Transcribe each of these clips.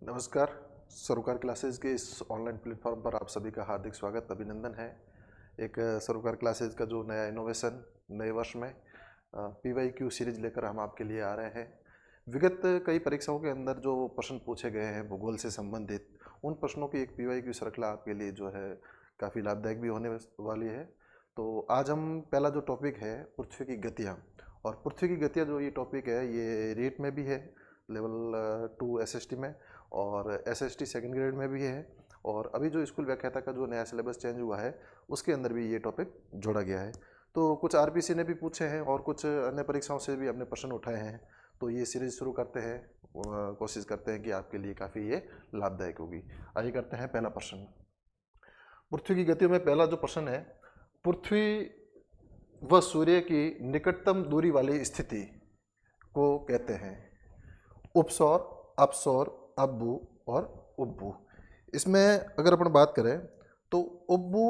नमस्कार। सरोकार क्लासेस के इस ऑनलाइन प्लेटफॉर्म पर आप सभी का हार्दिक स्वागत अभिनंदन है। एक सरोकार क्लासेस का जो नया इनोवेशन नए वर्ष में PYQ सीरीज लेकर हम आपके लिए आ रहे हैं। विगत कई परीक्षाओं के अंदर जो प्रश्न पूछे गए हैं भूगोल से संबंधित, उन प्रश्नों की एक PYQ श्रृंखला आपके लिए जो है काफ़ी लाभदायक भी होने वाली है। तो आज हम पहला जो टॉपिक है पृथ्वी की गतियाँ, और पृथ्वी की गतियाँ जो ये टॉपिक है ये रेट में भी है लेवल 2 SST में, और SST सेकंड ग्रेड में भी है, और अभी जो स्कूल व्याख्याता का जो नया सिलेबस चेंज हुआ है उसके अंदर भी ये टॉपिक जोड़ा गया है। तो कुछ RPC ने भी पूछे हैं और कुछ अन्य परीक्षाओं से भी हमने प्रश्न उठाए हैं। तो ये सीरीज शुरू करते हैं, कोशिश करते हैं कि आपके लिए काफ़ी ये लाभदायक होगी। आइए करते हैं पहला प्रश्न। पृथ्वी की गतियों में पहला जो प्रश्न है, पृथ्वी व सूर्य की निकटतम दूरी वाली स्थिति को कहते हैं उपसौर, अपसौर, अब्बू और उब्बू। इसमें अगर अपन बात करें तो उब्बू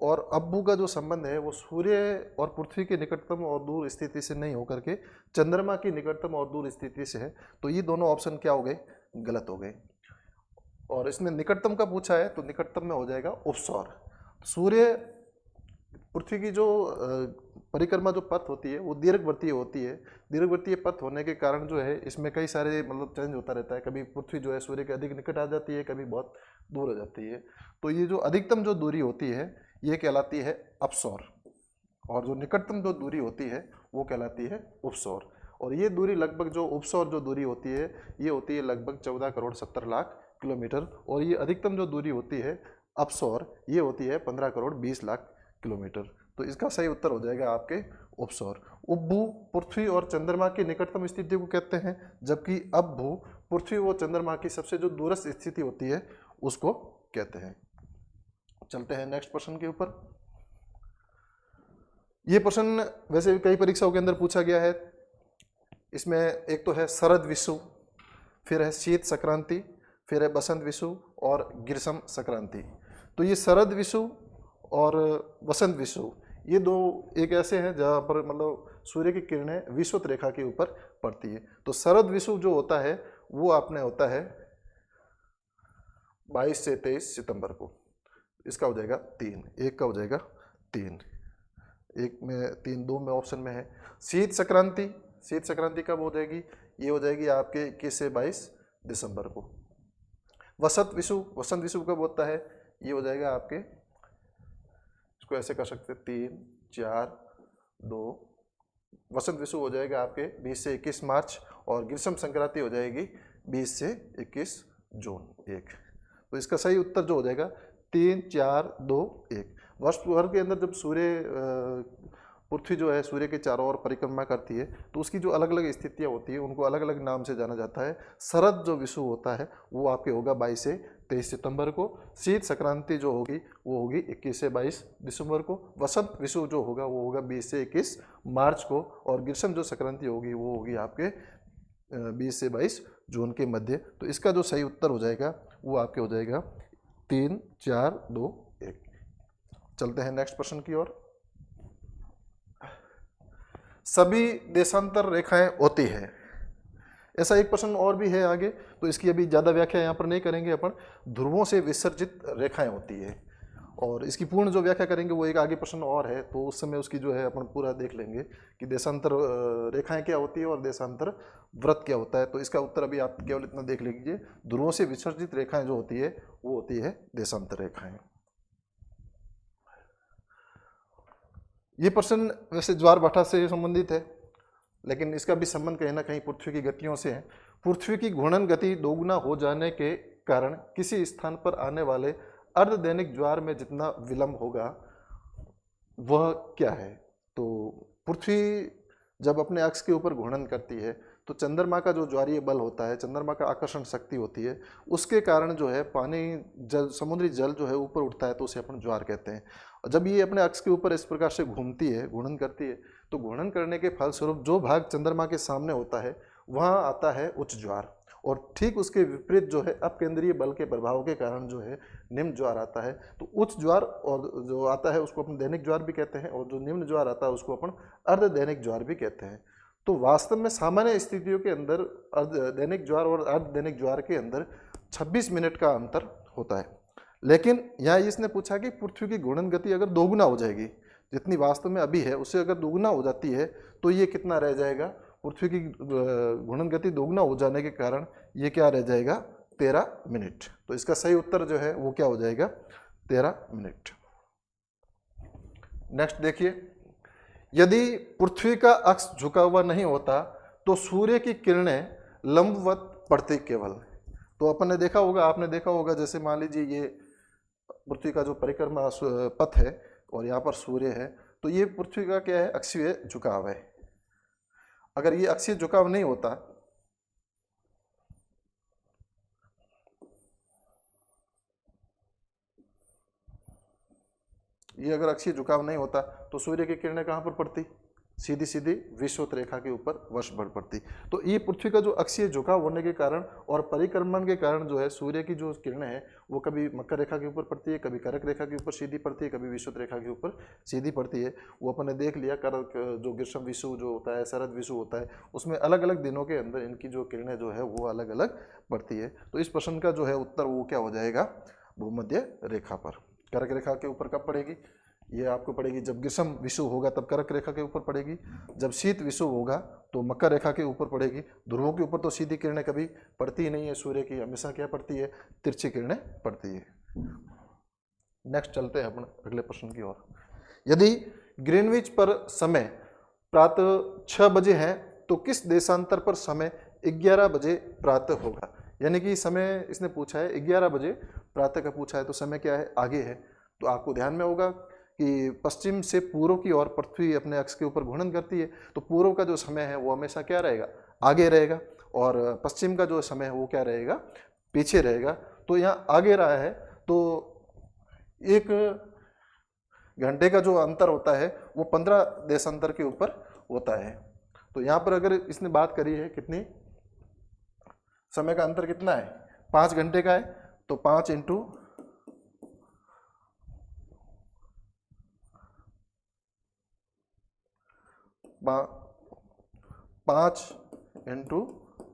और अब्बू का जो संबंध है वो सूर्य और पृथ्वी के निकटतम और दूर स्थिति से नहीं होकर के चंद्रमा की निकटतम और दूर स्थिति से है। तो ये दोनों ऑप्शन क्या हो गए? गलत हो गए। और इसमें निकटतम का पूछा है तो निकटतम में हो जाएगा उपसौर। सूर्य पृथ्वी की जो परिक्रमा जो पथ होती है वो दीर्घवृत्तीय होती है। दीर्घवृत्तीय पथ होने के कारण जो है इसमें कई सारे चेंज होता रहता है। कभी पृथ्वी जो है सूर्य के अधिक निकट आ जाती है, कभी बहुत दूर हो जाती है। तो ये जो अधिकतम जो दूरी होती है ये कहलाती है अपसौर, और जो निकटतम जो दूरी होती है वो कहलाती है उपसौर। और ये दूरी लगभग जो उपसौर जो दूरी होती है ये होती है लगभग 14 करोड़ 70 लाख किलोमीटर, और ये अधिकतम जो दूरी होती है अपसौर ये होती है 15 करोड़ 20 लाख किलोमीटर। तो इसका सही उत्तर हो जाएगा आपके उपसौर। उब्बू पृथ्वी और चंद्रमा की निकटतम स्थिति को कहते हैं, जबकि अब्बू पृथ्वी व चंद्रमा की सबसे जो दूरस्थ स्थिति होती है उसको कहते हैं। चलते हैं नेक्स्ट प्रश्न के ऊपर। ये प्रश्न वैसे कई परीक्षाओं के अंदर पूछा गया है। इसमें एक तो है शरद विषुव, फिर है शीत संक्रांति, फिर है बसंत विषुव और ग्रीष्म संक्रांति। तो ये शरद विषुव और वसंत विषुव ये दो एक ऐसे हैं जहाँ पर सूर्य की किरणें विषुवत रेखा के ऊपर पड़ती है। तो शरद विषुव जो होता है वो आपने होता है 22 से 23 सितंबर को। इसका हो जाएगा 3, एक का हो जाएगा 3, एक में 3, 2 में ऑप्शन में है। शीत संक्रांति, शीत संक्रांति कब हो जाएगी? ये हो जाएगी आपके 21 से 22 दिसंबर को। वसंत विषुव, वसंत विषुव कब होता है? ये हो जाएगा आपके, इसको ऐसे कर सकते हैं 3, 4, 2, वसंत विषुव हो जाएगा आपके 20 से 21 मार्च, और ग्रीष्म संक्रांति हो जाएगी 20 से 21 जून 1। तो इसका सही उत्तर जो हो जाएगा 3, 4, 2, 1। वर्ष भर के अंदर जब सूर्य पृथ्वी जो है सूर्य के चारों ओर परिक्रमा करती है तो उसकी जो अलग अलग स्थितियाँ होती है उनको अलग अलग नाम से जाना जाता है। शरद जो विषुव होता है वो आपके होगा 22 से 23 सितंबर को। शीत संक्रांति जो होगी वो होगी 21 से 22 दिसंबर को। वसंत विषुव जो होगा वो होगा 20 से 21 मार्च को, और ग्रीष्म जो संक्रांति होगी वो होगी आपके 20 से 22 जून के मध्य। तो इसका जो सही उत्तर हो जाएगा वो आपके हो जाएगा 3, 4, 2, 1। चलते हैं नेक्स्ट प्रश्न की ओर। सभी देशांतर रेखाएं होती है, ऐसा एक प्रश्न और भी है आगे, तो इसकी अभी ज़्यादा व्याख्या यहाँ पर नहीं करेंगे अपन। ध्रुवों से विसर्जित रेखाएं होती है, और इसकी पूर्ण जो व्याख्या करेंगे वो एक आगे प्रश्न और है, तो उस समय उसकी जो है अपन पूरा देख लेंगे कि देशांतर रेखाएं क्या होती है और देशांतर व्रत क्या होता है। तो इसका उत्तर अभी आप केवल इतना देख लीजिए, ध्रुवों से विसर्जित रेखाएं जो होती है वो होती है देशांतर रेखाएं। ये प्रश्न वैसे ज्वार-भाटा से संबंधित है, लेकिन इसका भी संबंध कहीं ना कहीं पृथ्वी की गतियों से है। पृथ्वी की घूर्णन गति दोगुना हो जाने के कारण किसी स्थान पर आने वाले अर्धदैनिक ज्वार में जितना विलंब होगा वह क्या है? तो पृथ्वी जब अपने अक्ष के ऊपर घूर्णन करती है तो चंद्रमा का जो ज्वारीय बल होता है, चंद्रमा का आकर्षण शक्ति होती है, उसके कारण जो है पानी जल समुद्री जल जो है ऊपर उठता है, तो उसे अपन ज्वार कहते हैं। और जब ये अपने अक्ष के ऊपर इस प्रकार से घूमती है, घूर्णन करती है, तो घूर्णन करने के फलस्वरूप जो भाग चंद्रमा के सामने होता है वहाँ आता है उच्च ज्वार, और ठीक उसके विपरीत जो है अपकेंद्रीय बल के प्रभाव के कारण जो है निम्न ज्वार आता है। तो उच्च ज्वार और जो आता है उसको अपन दैनिक ज्वार भी कहते हैं, और जो निम्न ज्वार आता है उसको अपन अर्ध दैनिक ज्वार भी कहते हैं। तो वास्तव में सामान्य स्थितियों के अंदर दैनिक ज्वार और अर्ध दैनिक ज्वार के अंदर 26 मिनट का अंतर होता है। लेकिन यहाँ इसने पूछा कि पृथ्वी की घूर्णन गति अगर दोगुना हो जाएगी, जितनी वास्तव में अभी है उससे अगर दोगुना हो जाती है तो ये कितना रह जाएगा, पृथ्वी की घूर्णन गति दोगुना हो जाने के कारण ये क्या रह जाएगा, 13 मिनट। तो इसका सही उत्तर जो है वो क्या हो जाएगा, 13 मिनट। नेक्स्ट देखिए, यदि पृथ्वी का अक्ष झुका हुआ नहीं होता तो सूर्य की किरणें लंबवत पड़ती केवल। तो अपन ने देखा होगा, आपने देखा होगा, जैसे मान लीजिए ये पृथ्वी का जो परिक्रमा पथ है और यहाँ पर सूर्य है, तो ये पृथ्वी का क्या है, अक्षीय झुकाव है। अगर ये अक्षीय झुकाव नहीं होता, ये अगर अक्षीय झुकाव नहीं होता तो सूर्य की किरणें कहाँ पर पड़ती, सीधी सीधी विषुवत रेखा के ऊपर वर्षभर पड़ती। तो ये पृथ्वी का जो अक्षीय झुकाव होने के कारण और परिक्रमण के कारण जो है सूर्य की जो किरणें हैं वो कभी मकर रेखा के ऊपर पड़ती है, कभी करक रेखा के ऊपर सीधी पड़ती है, कभी विषुवत रेखा के ऊपर सीधी पड़ती है। वो अपन ने देख लिया, करक जो ग्रीष्म विषु जो होता है, शरद विषु होता है, उसमें अलग अलग दिनों के अंदर इनकी जो किरणें जो है वो अलग अलग पड़ती है। तो इस प्रश्न का जो है उत्तर वो क्या हो जाएगा, भूमध्य रेखा पर। कर्क रेखा के ऊपर कब पड़ेगी, ये आपको पड़ेगी जब ग्रीष्म विषु होगा तब कर्क रेखा के ऊपर पड़ेगी, जब शीत विषु होगा तो मकर रेखा के ऊपर पड़ेगी। ध्रुवों के ऊपर तो सीधी किरणें कभी पड़ती ही नहीं है, सूर्य की हमेशा क्या पड़ती है, तिरछी किरणें पड़ती है। नेक्स्ट चलते हैं अपन अगले प्रश्न की ओर। यदि ग्रीनविच पर समय प्रातः 6 बजे है तो किस देशांतर पर समय 11 बजे प्रातः होगा। यानी कि समय इसने पूछा है 11 बजे प्रातः का पूछा है, तो समय क्या है, आगे है। तो आपको ध्यान में होगा कि पश्चिम से पूर्व की ओर पृथ्वी अपने अक्ष के ऊपर घूर्णन करती है, तो पूर्व का जो समय है वो हमेशा क्या रहेगा, आगे रहेगा, और पश्चिम का जो समय है वो क्या रहेगा, पीछे रहेगा। तो यहाँ आगे रहा है तो 1 घंटे का जो अंतर होता है वो 15 देशांतर के ऊपर होता है। तो यहाँ पर अगर इसने बात करी है कितनी, समय का अंतर कितना है, 5 घंटे का है, तो 5 इंटू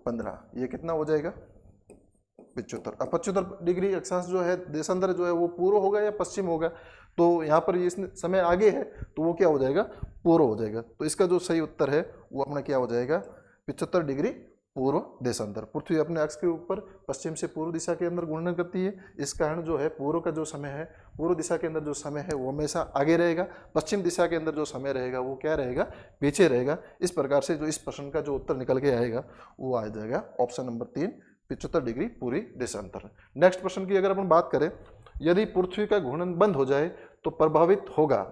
15, ये कितना हो जाएगा, 75। अब 75 डिग्री अक्षांश जो है देशांतर जो है वो पूर्व होगा या पश्चिम होगा। तो यहाँ पर ये समय आगे है तो वो क्या हो जाएगा, पूर्व हो जाएगा। तो इसका जो सही उत्तर है वो अपना क्या हो जाएगा, 75 डिग्री पूर्व देशांतर। पृथ्वी अपने अक्ष के ऊपर पश्चिम से पूर्व दिशा के अंदर घूर्णन करती है, इस कारण जो है पूर्व का जो समय है, पूर्व दिशा के अंदर जो समय है वो हमेशा आगे रहेगा, पश्चिम दिशा के अंदर जो समय रहेगा वो क्या रहेगा, पीछे रहेगा। इस प्रकार से जो इस प्रश्न का जो उत्तर निकल के आएगा वो आ जाएगा ऑप्शन नंबर 3, 75 डिग्री पूरी देशांतर। नेक्स्ट प्रश्न की अगर अपन बात करें, यदि पृथ्वी का घूर्णन बंद हो जाए तो प्रभावित होगा।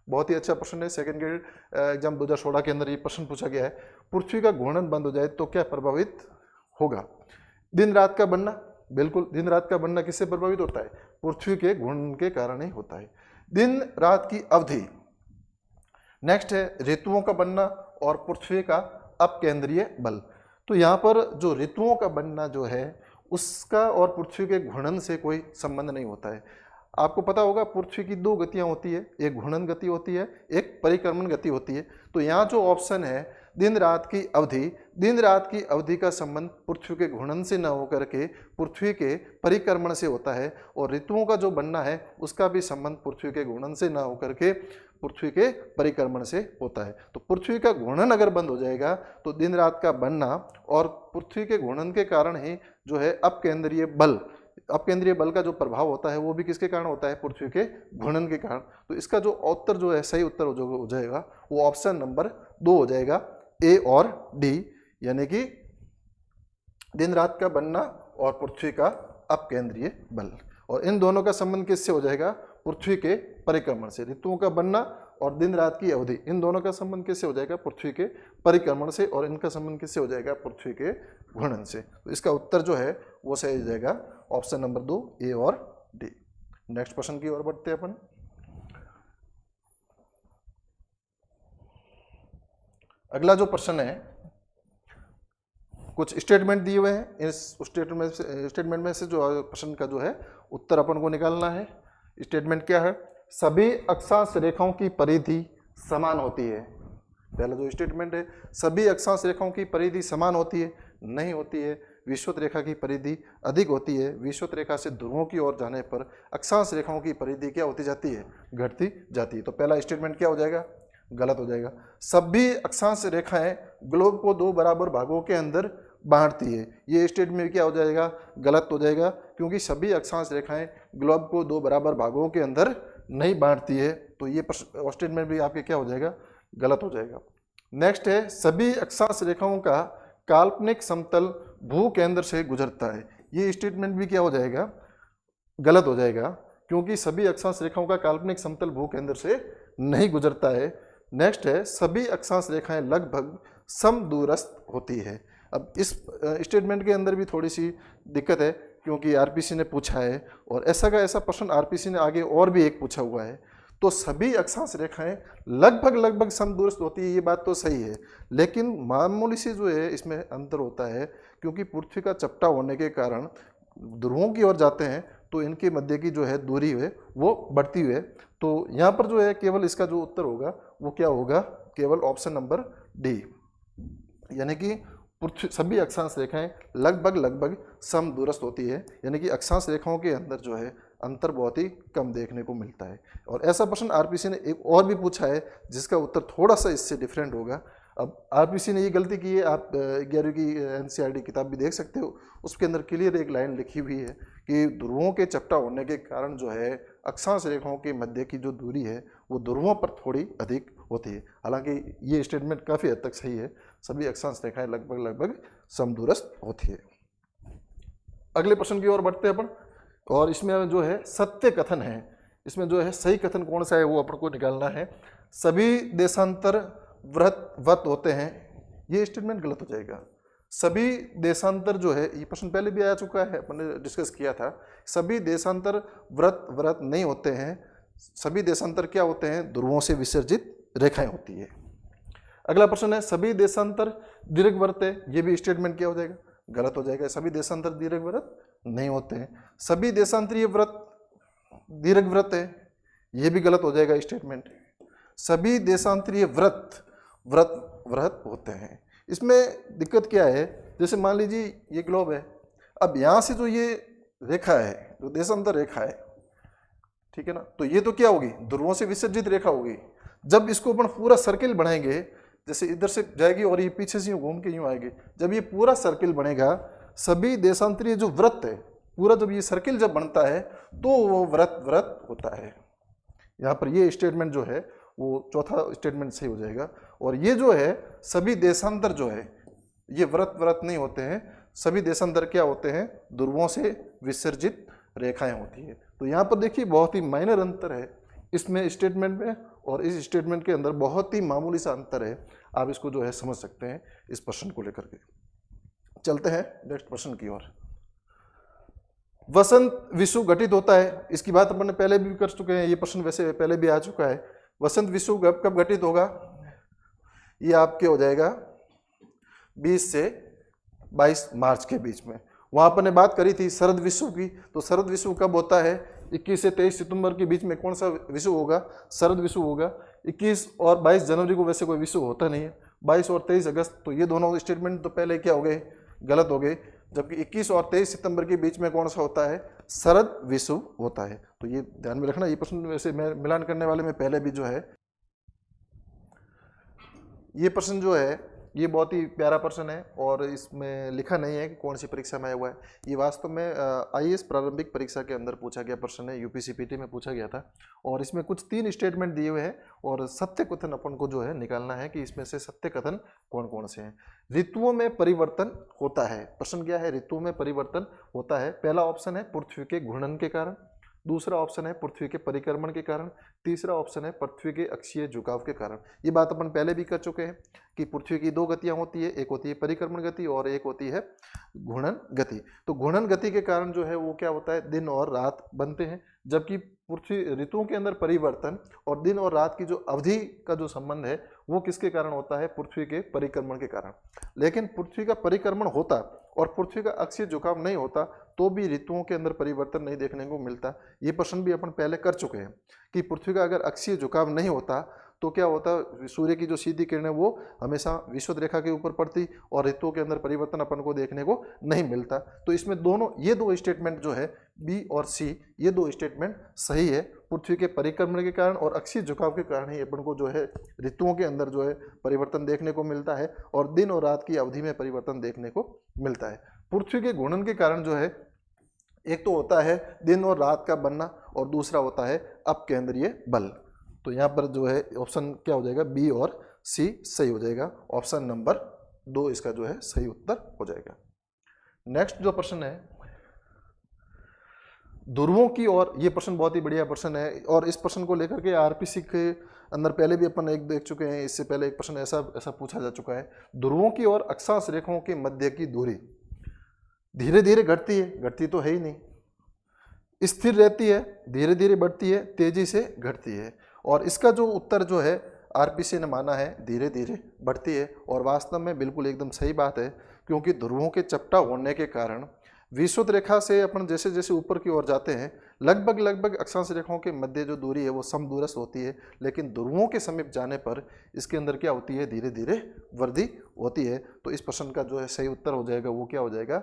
बहुत ही अच्छा प्रश्न है, सेकंड ग्रेड एग्जाम 2016 के अंदर ये प्रश्न पूछा गया है। पृथ्वी का घूर्णन बंद हो जाए तो क्या प्रभावित होगा। दिन रात का बनना, बिल्कुल दिन रात का बनना किससे प्रभावित होता है, पृथ्वी के घूर्णन के कारण ही होता है। दिन रात की अवधि। नेक्स्ट है ऋतुओं का बनना और पृथ्वी का अपकेंद्रीय बल। तो यहाँ पर जो ऋतुओं का बनना जो है उसका और पृथ्वी के घूर्णन से कोई संबंध नहीं होता है। आपको पता होगा पृथ्वी की 2 गतियां होती है, एक घूर्णन गति होती है, एक परिक्रमण गति होती है। तो यहाँ जो ऑप्शन है दिन रात की अवधि, दिन रात की अवधि का संबंध पृथ्वी के घूर्णन से न होकर के पृथ्वी के परिक्रमण से होता है, और ऋतुओं का जो बनना है उसका भी संबंध पृथ्वी के घूर्णन से न होकर के पृथ्वी के परिक्रमण से होता है। तो पृथ्वी का घूर्णन अगर बंद हो जाएगा तो दिन रात का बनना और पृथ्वी के घूर्णन के कारण ही जो है अपकेंद्रीय बल, अपकेंद्रीय बल का जो प्रभाव होता है वो भी किसके कारण होता है, पृथ्वी के घूर्णन के कारण। तो इसका जो उत्तर जो है सही उत्तर जो हो जाएगा वो ऑप्शन नंबर 2 हो जाएगा, ए और डी, यानी कि दिन रात का बनना और पृथ्वी का अपकेंद्रीय बल। और इन दोनों का संबंध किससे हो जाएगा, पृथ्वी के परिक्रमण से। ऋतुओं का बनना और दिन रात की अवधि, इन दोनों का संबंध किससे हो जाएगा, पृथ्वी के परिक्रमण से, और इनका संबंध किससे हो जाएगा, पृथ्वी के घूर्णन से। तो इसका उत्तर जो है वो सही हो जाएगा ऑप्शन नंबर 2, ए और डी। नेक्स्ट प्रश्न की ओर बढ़ते हैं अपन। अगला जो प्रश्न है, कुछ स्टेटमेंट दिए हुए हैं, इस स्टेटमेंट में से जो प्रश्न का जो है उत्तर अपन को निकालना है। स्टेटमेंट क्या है, सभी अक्षांश रेखाओं की परिधि समान होती है। पहला जो स्टेटमेंट है, सभी अक्षांश रेखाओं की परिधि समान होती है, नहीं होती है। विषुवत रेखा की परिधि अधिक होती है। विषुवत रेखा से ध्रुवों की ओर जाने पर अक्षांश रेखाओं की परिधि क्या होती जाती है, घटती जाती है। तो पहला स्टेटमेंट क्या हो जाएगा, गलत हो जाएगा। सभी अक्षांश रेखाएं ग्लोब को दो बराबर भागों के अंदर बांटती है, ये स्टेटमेंट क्या हो जाएगा, गलत हो जाएगा, क्योंकि सभी अक्षांश रेखाएं ग्लोब को दो बराबर भागों के अंदर नहीं बांटती है। तो ये स्टेटमेंट भी आपके क्या हो जाएगा, गलत हो जाएगा। नेक्स्ट है, सभी अक्षांश रेखाओं का काल्पनिक समतल भू केंद्र से गुजरता है, ये स्टेटमेंट भी क्या हो जाएगा, गलत हो जाएगा, क्योंकि सभी अक्षांश रेखाओं का काल्पनिक समतल भू केंद्र से नहीं गुजरता है। नेक्स्ट है, सभी अक्षांश रेखाएं लगभग समदूरस्थ होती है। अब इस स्टेटमेंट के अंदर भी थोड़ी सी दिक्कत है, क्योंकि आरपीसी ने पूछा है और ऐसा का ऐसा प्रश्न आरपीसी ने आगे और भी एक पूछा हुआ है। तो सभी अक्षांश रेखाएं लगभग समदूरस्थ होती है, ये बात तो सही है, लेकिन मामूली सी जो है इसमें अंतर होता है, क्योंकि पृथ्वी का चपटा होने के कारण ध्रुवों की ओर जाते हैं तो इनके मध्य की जो है दूरी है वो बढ़ती हुई है। तो यहाँ पर जो है केवल इसका जो उत्तर होगा वो क्या होगा, केवल ऑप्शन नंबर डी, यानी कि पृथ्वी सभी अक्षांश रेखाएं लगभग समदूरस्थ होती है, यानी कि अक्षांश रेखाओं के अंदर जो है अंतर बहुत ही कम देखने को मिलता है। और ऐसा प्रश्न आरपीसी ने एक और भी पूछा है जिसका उत्तर थोड़ा सा इससे डिफरेंट होगा। अब आरपीसी ने ये गलती की है, आप 11वीं की एनसीईआरटी किताब भी देख सकते हो, उसके अंदर क्लियर एक लाइन लिखी हुई है कि ध्रुवों के चपटा होने के कारण जो है अक्षांश रेखाओं के मध्य की जो दूरी है वो ध्रुवों पर थोड़ी अधिक होती है। हालांकि ये स्टेटमेंट काफ़ी हद तक सही है, सभी अक्षांश रेखाएं लगभग समदूरस्थ होती है। अगले प्रश्न की ओर बढ़ते हैं अपन, और इसमें जो है सत्य कथन है, इसमें जो है सही कथन कौन सा है वो अपन को निकालना है। सभी देशांतर वृत्त होते हैं, ये स्टेटमेंट गलत हो जाएगा। सभी देशांतर जो है, ये प्रश्न पहले भी आ चुका है, अपन ने डिस्कस किया था। सभी देशांतर वृत्त नहीं होते हैं, सभी देशांतर क्या होते हैं, ध्रुवों से विसर्जित रेखाएं होती है। अगला प्रश्न है, सभी देशांतर दीर्घवृत्त है, ये भी स्टेटमेंट क्या हो जाएगा, गलत हो जाएगा। सभी देशांतर दीर्घवृत्त नहीं होते हैं। सभी देशांतरीय वृत्त दीर्घवृत्त है, ये भी गलत हो जाएगा स्टेटमेंट। सभी देशांतरीय वृत्त होते हैं। इसमें दिक्कत क्या है, जैसे मान लीजिए ये ग्लोब है, अब यहाँ से जो ये रेखा है, जो देशांतर रेखा है, ठीक है ना, तो ये तो क्या होगी, ध्रुवों से विसर्जित रेखा होगी। जब इसको अपन पूरा सर्किल बनाएंगे, जैसे इधर से जाएगी और ये पीछे से यूं घूम के यूं आएगी, जब ये पूरा सर्किल बनेगा, सभी देशांतरीय जो वृत्त है पूरा, जब ये सर्किल जब बनता है तो वो वृत्त होता है। यहाँ पर ये स्टेटमेंट जो है वो चौथा स्टेटमेंट सही हो जाएगा। और ये जो है सभी देशांतर जो है ये वृत्त नहीं होते हैं, सभी देशांतर क्या होते हैं, ध्रुवों से विसर्जित रेखाएं होती है। तो यहाँ पर देखिए बहुत ही माइनर अंतर है इसमें स्टेटमेंट में, और इस स्टेटमेंट के अंदर बहुत ही मामूली सा अंतर है। आप इसको जो है समझ सकते हैं इस प्रश्न को लेकर के। चलते हैं नेक्स्ट प्रश्न की ओर। वसंत विषुव घटित होता है, इसकी बात अपन ने पहले भी कर चुके हैं, ये प्रश्न वैसे पहले भी आ चुका है। वसंत विषुव कब घटित होगा, ये आपके हो जाएगा 20 से 22 मार्च के बीच में। वहां अपन ने बात करी थी शरद विषुव की, तो शरद विषुव कब होता है, 21 से 23 सितंबर के बीच में कौन सा विषुव होगा, शरद विषुव होगा। 21 और 22 जनवरी को वैसे कोई विषुव होता नहीं है, 22 और 23 अगस्त, तो ये दोनों स्टेटमेंट तो पहले क्या हो गए, गलत हो गए। जबकि 21 और 23 सितंबर के बीच में कौन सा होता है, शरद विषुव होता है। तो ये ध्यान में रखना, ये प्रश्न वैसे मैं मिलान करने वाले में पहले भी जो है, ये प्रश्न जो है ये बहुत ही प्यारा प्रश्न है, और इसमें लिखा नहीं है कि कौन सी परीक्षा में आया हुआ है। ये वास्तव में आईएएस प्रारंभिक परीक्षा के अंदर पूछा गया प्रश्न है, यूपीसीपीटी में पूछा गया था। और इसमें कुछ 3 स्टेटमेंट दिए हुए हैं, और सत्य कथन अपन को जो है निकालना है कि इसमें से सत्य कथन कौन कौन से हैं। ऋतुओं में परिवर्तन होता है, प्रश्न क्या है, ऋतुओं में परिवर्तन होता है। पहला ऑप्शन है पृथ्वी के घूर्णन के कारण, दूसरा ऑप्शन है पृथ्वी के परिक्रमण के कारण, तीसरा ऑप्शन है पृथ्वी के अक्षीय झुकाव के कारण। ये बात अपन पहले भी कर चुके हैं कि पृथ्वी की 2 गतियां होती है, एक होती है परिक्रमण गति और एक होती है घूर्णन गति। तो घूर्णन गति के कारण जो है वो क्या होता है, दिन और रात बनते हैं, जबकि पृथ्वी ऋतुओं के अंदर परिवर्तन और दिन और रात की जो अवधि का जो संबंध है वो किसके कारण होता है, पृथ्वी के परिक्रमण के कारण। लेकिन पृथ्वी का परिक्रमण होता और पृथ्वी का अक्षीय झुकाव नहीं होता तो भी ऋतुओं के अंदर परिवर्तन नहीं देखने को मिलता। ये प्रश्न भी अपन पहले कर चुके हैं कि पृथ्वी का अगर अक्षीय झुकाव नहीं होता तो क्या होता है, सूर्य की जो सीधी किरणें वो हमेशा विषुवत रेखा के ऊपर पड़ती और ऋतुओं के अंदर परिवर्तन अपन को देखने को नहीं मिलता। तो इसमें दोनों ये दो स्टेटमेंट जो है बी और सी, ये दो स्टेटमेंट सही है। पृथ्वी के परिक्रमण के कारण और अक्षीय झुकाव के कारण ही अपन को जो है ऋतुओं के अंदर जो है परिवर्तन देखने को मिलता है और दिन और रात की अवधि में परिवर्तन देखने को मिलता है। पृथ्वी के घूर्णन के कारण जो है एक तो होता है दिन और रात का बनना और दूसरा होता है अपकेंद्रीय बल। तो यहाँ पर जो है ऑप्शन क्या हो जाएगा, बी और सी सही हो जाएगा। ऑप्शन नंबर 2 इसका जो है सही उत्तर हो जाएगा। नेक्स्ट जो प्रश्न है ध्रुवों की ओर, ये प्रश्न बहुत ही बढ़िया प्रश्न है और इस प्रश्न को लेकर के आरपीसी के अंदर पहले भी अपन एक देख चुके हैं। इससे पहले एक प्रश्न ऐसा पूछा जा चुका है। ध्रुवों की ओर अक्षांश रेखाओं के मध्य की दूरी धीरे धीरे घटती है, घटती तो है ही नहीं, स्थिर रहती है, धीरे धीरे बढ़ती है, तेजी से घटती है। और इसका जो उत्तर जो है आरपीसी ने माना है धीरे धीरे बढ़ती है और वास्तव में बिल्कुल एकदम सही बात है, क्योंकि ध्रुवों के चपटा होने के कारण विषुवत रेखा से अपन जैसे जैसे ऊपर की ओर जाते हैं लगभग अक्षांश रेखाओं के मध्य जो दूरी है वो समदूरस्थ होती है, लेकिन ध्रुवों के समीप जाने पर इसके अंदर क्या होती है, धीरे धीरे वृद्धि होती है। तो इस प्रश्न का जो है सही उत्तर हो जाएगा वो क्या हो जाएगा,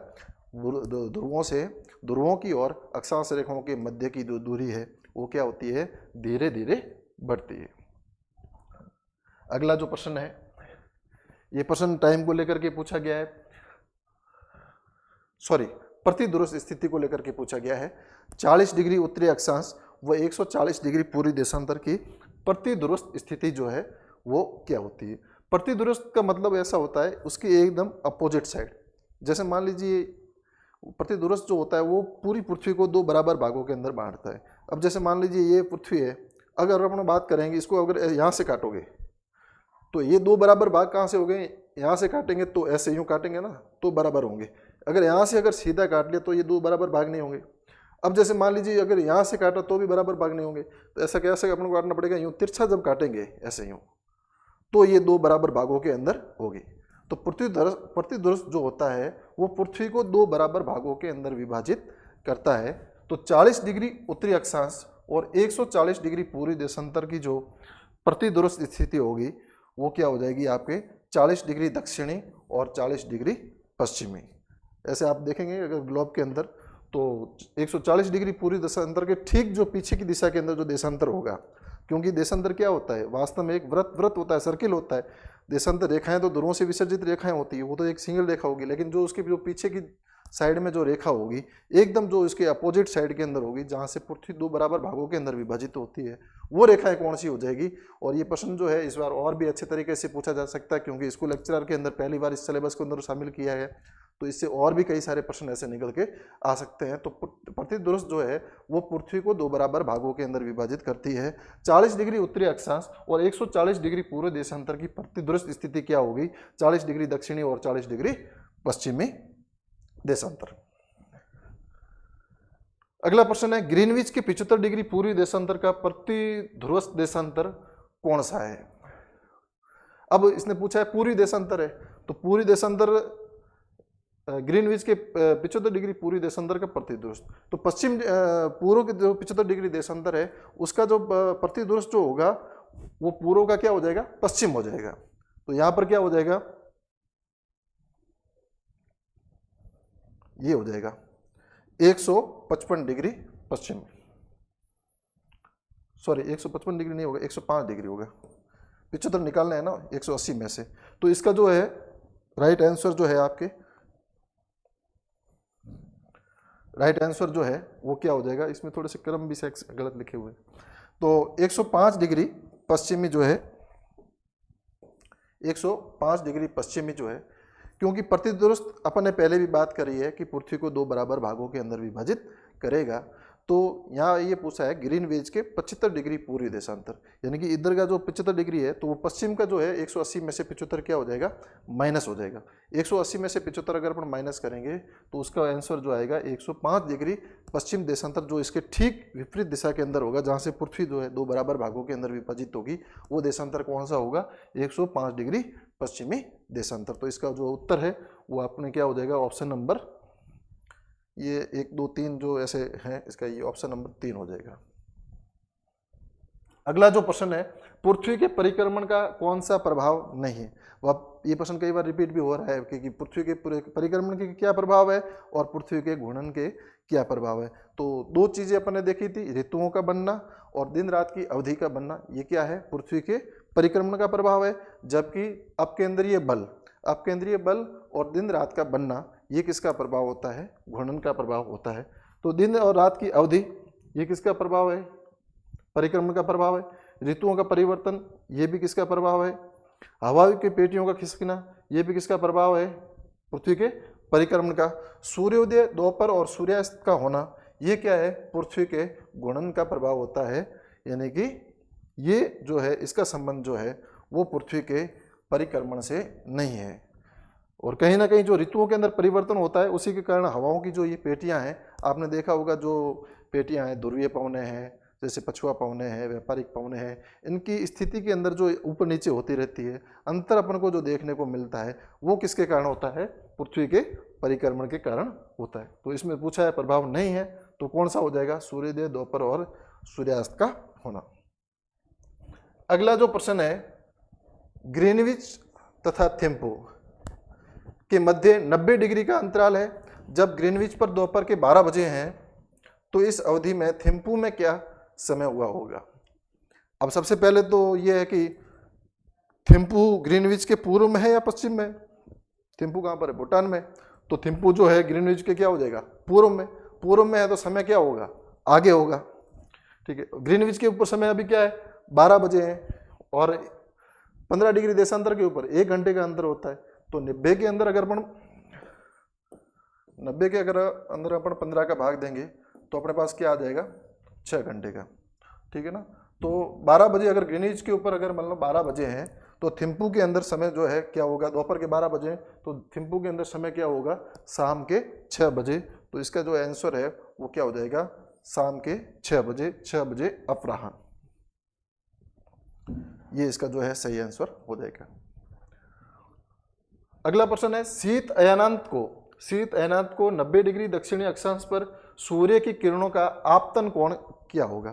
ध्रुवों की ओर अक्षांश रेखाओं के मध्य की जो दूरी है वो क्या होती है, धीरे धीरे बढ़ती है। अगला जो प्रश्न है, ये प्रश्न टाइम को लेकर के पूछा गया है, सॉरी प्रतिध्रुव स्थिति को लेकर के पूछा गया है। 40 डिग्री उत्तरी अक्षांश व 140 डिग्री पूर्वी देशांतर की प्रतिध्रुव स्थिति जो है वो क्या होती है। प्रतिध्रुव का मतलब ऐसा होता है उसकी एकदम अपोजिट साइड। जैसे मान लीजिए प्रतिध्रुव जो होता है वो पूरी पृथ्वी को 2 बराबर भागों के अंदर बांटता है। अब जैसे मान लीजिए ये पृथ्वी है, अगर अपन बात करेंगे इसको अगर यहाँ से काटोगे तो ये 2 बराबर भाग कहाँ से हो गए, यहाँ से काटेंगे तो ऐसे यूँ काटेंगे ना तो बराबर होंगे। अगर यहाँ से अगर सीधा काट लिया तो ये 2 बराबर भाग नहीं होंगे। अब जैसे मान लीजिए अगर यहाँ से काटा तो भी बराबर भाग नहीं होंगे, तो ऐसा कैसे अपन को काटना पड़ेगा, यूँ तिरछा जब काटेंगे ऐसे यूँ तो ये 2 बराबर भागों के अंदर होगी। तो प्रतिध्रुव जो होता है वो पृथ्वी को 2 बराबर भागों के अंदर विभाजित करता है। तो 40 डिग्री उत्तरी अक्षांश और 140 डिग्री पूर्वी देशांतर की जो प्रतिध्रुव स्थिति होगी वो क्या हो जाएगी आपके 40 डिग्री दक्षिणी और 40 डिग्री पश्चिमी। ऐसे आप देखेंगे अगर ग्लोब के अंदर तो 140 डिग्री पूर्वी देशांतर के ठीक जो पीछे की दिशा के अंदर जो देशांतर होगा, क्योंकि देशांतर क्या होता है, वास्तव में एक वृत्त होता है, सर्किल होता है। देशांतर रेखाएं तो ध्रुवों से विसर्जित रेखाएं होती है, वो तो एक सिंगल रेखा होगी, लेकिन जो उसके जो पीछे की साइड में जो रेखा होगी एकदम जो इसके अपोजिट साइड के अंदर होगी, जहाँ से पृथ्वी 2 बराबर भागों के अंदर विभाजित होती है, वो रेखाएं कौन सी हो जाएगी। और ये प्रश्न जो है इस बार और भी अच्छे तरीके से पूछा जा सकता है, क्योंकि इसको लेक्चरर के अंदर पहली बार इस सिलेबस के अंदर शामिल किया है, तो इससे और भी कई सारे प्रश्न ऐसे निकल के आ सकते हैं। तो प्रतिध्रुव जो है वो पृथ्वी को 2 बराबर भागों के अंदर विभाजित करती है। 40 डिग्री उत्तरी अक्षांश और 140 डिग्री पूर्व देशांतर की प्रतिध्रुव स्थिति क्या होगी, 40 डिग्री दक्षिणी और 40 डिग्री पश्चिमी देशांतर। अगला प्रश्न है ग्रीनविच के 75 डिग्री पूर्वी देशांतर का प्रतिध्रुव देशांतर कौन सा है। अब इसने पूछा है पूर्वी देशांतर है, तो पूर्वी देशांतर ग्रीनविच के 75 डिग्री पूर्वी देशांतर का प्रतिध्रुव, तो पश्चिम पूर्व के जो 75 डिग्री देशांतर है उसका जो प्रतिध्रुव जो होगा वो पूर्व का क्या हो जाएगा, पश्चिम हो जाएगा। तो यहां पर क्या हो जाएगा, ये हो जाएगा 155 डिग्री पश्चिम, सॉरी 155 डिग्री नहीं होगा, 105 डिग्री होगा, 75 निकालना है ना 180 में से। तो इसका जो है राइट आंसर जो है आपके राइट आंसर जो है वो क्या हो जाएगा, इसमें थोड़े से क्रम भी से गलत लिखे हुए, तो 105 डिग्री पश्चिमी जो है 105 डिग्री पश्चिमी जो है, क्योंकि प्रतिध्रुव अपन ने पहले भी बात करी है कि पृथ्वी को 2 बराबर भागों के अंदर विभाजित करेगा। तो यहाँ ये पूछा है ग्रीनविच के 75 डिग्री पूर्वी देशांतर, यानी कि इधर का जो 75 डिग्री है तो वो पश्चिम का जो है 180 में से 75 क्या हो जाएगा, माइनस हो जाएगा। 180 में से 75 अगर अपन माइनस करेंगे तो उसका आंसर जो आएगा 105 डिग्री पश्चिम देशांतर, जो इसके ठीक विपरीत दिशा के अंदर होगा, जहाँ से पृथ्वी जो है 2 बराबर भागों के अंदर विभाजित होगी, वो देशांतर कौन सा होगा, 105 डिग्री पश्चिमी देशांतर। तो इसका जो उत्तर है वो अपने क्या हो जाएगा, ऑप्शन नंबर ये 1 2 3 जो ऐसे हैं, इसका ये ऑप्शन नंबर 3 हो जाएगा। अगला जो प्रश्न है, पृथ्वी के परिक्रमण का कौन सा प्रभाव नहीं है। वह ये प्रश्न कई बार रिपीट भी हो रहा है कि पृथ्वी के परिक्रमण के क्या प्रभाव है और पृथ्वी के घूर्णन के क्या प्रभाव है। तो दो चीजें अपन ने देखी थी, ऋतुओं का बनना और दिन रात की अवधि का बनना। ये क्या है, पृथ्वी के परिक्रमण का प्रभाव है। जबकि अपकेंद्रीय बल और दिन रात का बनना, ये किसका प्रभाव होता है, घूर्णन का प्रभाव होता है। तो दिन और रात की अवधि, ये किसका प्रभाव है, परिक्रमण का प्रभाव है। ऋतुओं का परिवर्तन, ये भी किसका प्रभाव है। हवा की पेटियों का खिसकना, ये भी किसका प्रभाव है, पृथ्वी के परिक्रमण का। सूर्योदय, दोपहर और सूर्यास्त का होना, ये क्या है, पृथ्वी के घूर्णन का प्रभाव होता है। यानी कि ये जो है, इसका संबंध जो है वो पृथ्वी के परिक्रमण से नहीं है। और कहीं ना कहीं जो ऋतुओं के अंदर परिवर्तन होता है, उसी के कारण हवाओं की जो ये पेटियां हैं, आपने देखा होगा जो पेटियां हैं, ध्रुवीय पवनें हैं, जैसे पछुआ पवनें हैं, व्यापारिक पवनें हैं, इनकी स्थिति के अंदर जो ऊपर नीचे होती रहती है, अंतर अपन को जो देखने को मिलता है, वो किसके कारण होता है, पृथ्वी के परिक्रमण के कारण होता है। तो इसमें पूछा है प्रभाव नहीं है, तो कौन सा हो जाएगा, सूर्योदय, दोपहर और सूर्यास्त का होना। अगला जो प्रश्न है, ग्रीनविच तथा थिम्पू के मध्य 90 डिग्री का अंतराल है। जब ग्रीनविच पर दोपहर के 12 बजे हैं, तो इस अवधि में थिम्पू में क्या समय हुआ होगा। अब सबसे पहले तो यह है कि थिम्पू ग्रीनविच के पूर्व में है या पश्चिम में। थिम्पू कहाँ पर है, भूटान में। तो थिम्पू जो है ग्रीनविच के क्या हो जाएगा, पूर्व में। पूर्व में है तो समय क्या होगा, आगे होगा। ठीक है, ग्रीनविच के ऊपर समय अभी क्या है, 12 बजे है, और 15 डिग्री देशांतर के ऊपर 1 घंटे का अंतर होता है। तो 90 के अंदर अगर अपन 15 का भाग देंगे तो अपने पास क्या आ जाएगा, 6 घंटे का। ठीक है ना। तो 12 बजे अगर ग्रीनविच के ऊपर अगर मान लो 12 बजे हैं, तो थिम्पू के अंदर समय जो है क्या होगा, दोपहर के 12 बजे, तो थिम्पू के अंदर समय क्या होगा, शाम के 6 बजे। तो इसका जो आंसर है वो क्या हो जाएगा, शाम के 6 बजे, 6 बजे अपराह्न। ये इसका जो है सही आंसर हो जाएगा। अगला प्रश्न है, शीत अयनांत को 90 डिग्री दक्षिणी अक्षांश पर सूर्य की किरणों का आपतन कोण क्या होगा।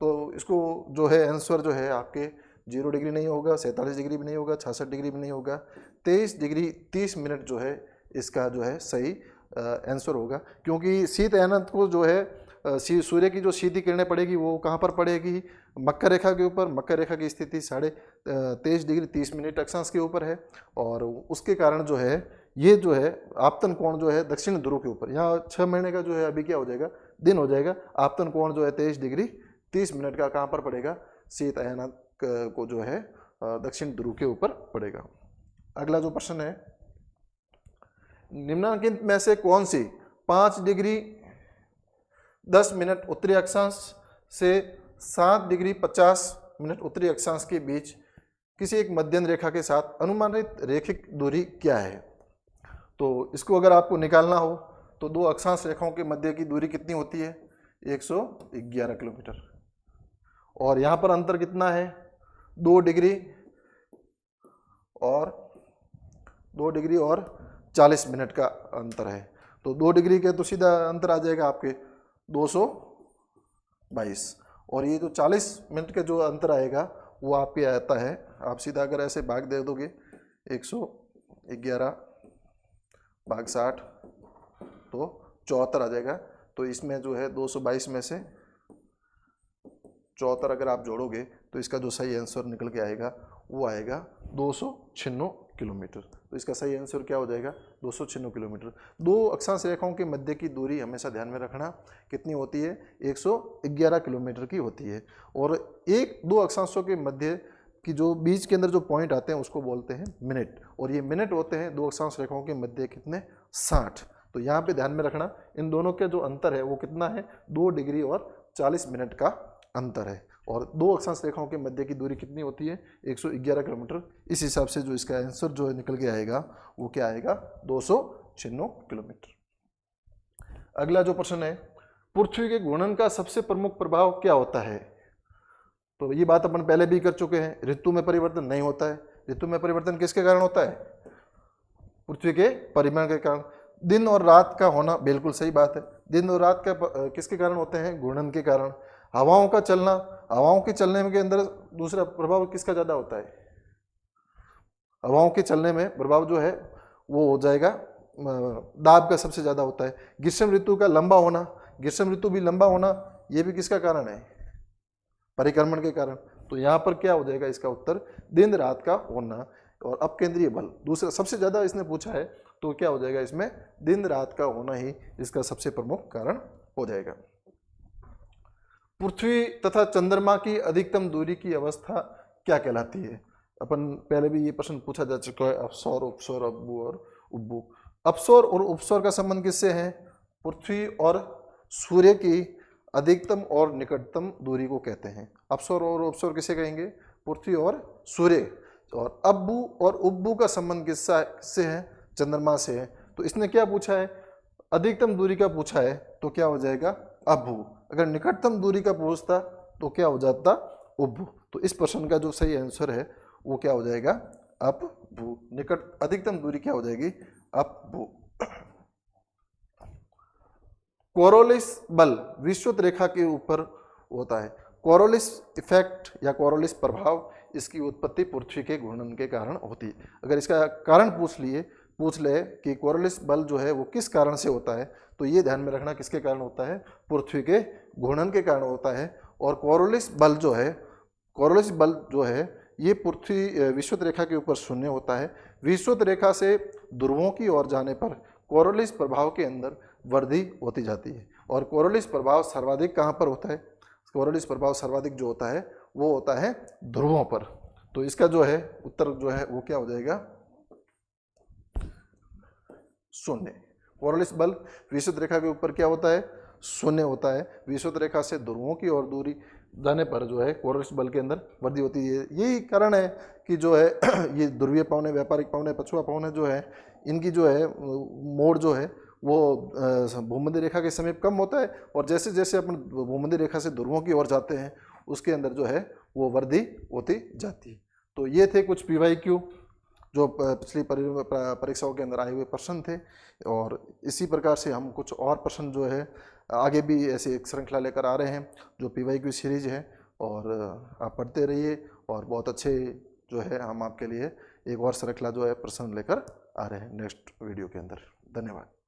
तो इसको जो है आंसर जो है आपके 0 डिग्री नहीं होगा, 47 डिग्री भी नहीं होगा, 66 डिग्री भी नहीं होगा, 23 डिग्री 30 मिनट जो है इसका जो है सही आंसर होगा। क्योंकि शीत अयनांत को जो है सूर्य की जो सीधी किरणें पड़ेगी वो कहाँ पर पड़ेगी, मकर रेखा के ऊपर। मकर रेखा की स्थिति 23 डिग्री 30 मिनट अक्षांश के ऊपर है, और उसके कारण जो है ये जो है आपतन कोण जो है दक्षिण ध्रुव के ऊपर। यहाँ 6 महीने का जो है अभी क्या हो जाएगा, दिन हो जाएगा। आपतन कोण जो है 23 डिग्री 30 मिनट का कहाँ पर पड़ेगा, शीत अयनांत को जो है दक्षिण ध्रुव के ऊपर पड़ेगा। अगला जो प्रश्न है, निम्नलिखित में से कौन सी 5 डिग्री 10 मिनट उत्तरी अक्षांश से 7 डिग्री 50 मिनट उत्तरी अक्षांश के बीच किसी एक मध्यम रेखा के साथ अनुमानित रैखिक दूरी क्या है। तो इसको अगर आपको निकालना हो तो दो अक्षांश रेखाओं के मध्य की दूरी कितनी होती है, 111 किलोमीटर। और यहाँ पर अंतर कितना है, 2 डिग्री और 40 मिनट का अंतर है। तो 2 डिग्री के तो सीधा अंतर आ जाएगा आपके 222, और ये जो 40 मिनट का जो अंतर आएगा वो आपके आता है, आप सीधा अगर ऐसे भाग दे दोगे 111 भाग 60 तो 74 आ जाएगा। तो इसमें जो है 222 में से 74 अगर आप जोड़ोगे तो इसका जो सही आंसर निकल के आएगा वो आएगा 296 किलोमीटर। तो इसका सही आंसर क्या हो जाएगा, 296 किलोमीटर। दो अक्षांश रेखाओं के मध्य की दूरी हमेशा ध्यान में रखना कितनी होती है, 111 किलोमीटर की होती है। और दो अक्षांशों के मध्य की जो बीच के अंदर जो पॉइंट आते हैं उसको बोलते हैं मिनट, और ये मिनट होते हैं दो अक्षांश रेखाओं के मध्य कितने, 60। तो यहाँ पे ध्यान में रखना इन दोनों का जो अंतर है वो कितना है, 2 डिग्री और 40 मिनट का अंतर है। और दो अक्षांश रेखाओं के मध्य की दूरी कितनी होती है, 111 किलोमीटर। इस हिसाब से जो इसका आंसर जो है निकल के आएगा वो क्या आएगा, 296 किलोमीटर। अगला जो प्रश्न है, पृथ्वी के घूर्णन का सबसे प्रमुख प्रभाव क्या होता है। तो ये बात अपन पहले भी कर चुके हैं, ऋतु में परिवर्तन नहीं होता है। ऋतु में परिवर्तन किसके कारण होता है, पृथ्वी के परिभ्रमण के कारण। दिन और रात का होना बिल्कुल सही बात है, दिन और रात का किसके कारण होते हैं, घूर्णन के कारण। हवाओं का चलना, हवाओं के चलने के अंदर दूसरा प्रभाव किसका ज़्यादा होता है? हवाओं के चलने में प्रभाव जो है वो हो जाएगा दाब का सबसे ज़्यादा होता है। ग्रीष्म ऋतु का लंबा होना, ग्रीष्म ऋतु भी लंबा होना, ये भी किसका कारण है? परिक्रमण के कारण। तो यहाँ पर क्या हो जाएगा इसका उत्तर? दिन रात का होना। और अपकेंद्रीय बल दूसरा सबसे ज़्यादा इसने पूछा है, तो क्या हो जाएगा इसमें? दिन रात का होना ही इसका सबसे प्रमुख कारण हो जाएगा। पृथ्वी तथा चंद्रमा की अधिकतम दूरी की अवस्था क्या कहलाती है? अपन पहले भी ये प्रश्न पूछा जा चुका है, अपसौर, उपसौर, अब्बू और उब्बू। अपसौर और उपसौर का संबंध किससे है? पृथ्वी और सूर्य की अधिकतम और निकटतम दूरी को कहते हैं। अपसौर और उपसौर किसे कहेंगे? पृथ्वी और सूर्य। और अब्बू और उब्बू का संबंध किससे है? चंद्रमा से है। तो इसने क्या पूछा है? अधिकतम दूरी का पूछा है, तो क्या हो जाएगा? अब्बू। अगर निकटतम दूरी का पूछता तो क्या हो जाता? उब्बू। तो इस प्रश्न का जो सही आंसर है वो क्या हो जाएगा? अपभू। निकट अधिकतम दूरी क्या हो जाएगी? अपभू। कोरोलिस बल विषुवत रेखा के ऊपर होता है। कोरोलिस इफेक्ट या कोरोलिस प्रभाव, इसकी उत्पत्ति पृथ्वी के घूर्णन के कारण होती है। अगर इसका कारण पूछ ले कि कोरोलिस बल जो है वो किस कारण से होता है, तो ये ध्यान में रखना किसके कारण होता है? पृथ्वी के घूर्णन के कारण होता है। और कोरोलिस बल जो है ये पृथ्वी विषुवत रेखा के ऊपर शून्य होता है। विषुवत रेखा से ध्रुवों की ओर जाने पर कोरोलिस प्रभाव के अंदर वृद्धि होती जाती है। और कोरोलिस प्रभाव सर्वाधिक कहाँ पर होता है? कोरोलिस प्रभाव सर्वाधिक जो होता है वो होता है ध्रुवों पर। तो इसका जो है उत्तर जो है वो क्या हो जाएगा? शून्य। कोरोलिस बल विषुवत रेखा के ऊपर क्या होता है? शून्य होता है। विषुवत रेखा से ध्रुवों की ओर दूरी जाने पर जो है कोरोलिस बल के अंदर वृद्धि होती है। यही कारण है कि जो है ये ध्रुवीय पवने, व्यापारिक पवने, पछुआ पवने जो है इनकी जो है मोड़ जो है वो भूमध्य रेखा के समीप कम होता है। और जैसे जैसे अपन भूमध्य रेखा से ध्रुवों की ओर जाते हैं उसके अंदर जो है वो वृद्धि होती जाती है। तो ये थे कुछ PYQ जो पिछली परीक्षाओं के अंदर आए हुए प्रश्न थे। और इसी प्रकार से हम कुछ और प्रश्न जो है आगे भी ऐसे एक श्रृंखला लेकर आ रहे हैं जो PYQ सीरीज है। और आप पढ़ते रहिए। और बहुत अच्छे जो है हम आपके लिए एक और श्रृंखला जो है प्रश्न लेकर आ रहे हैं नेक्स्ट वीडियो के अंदर। धन्यवाद।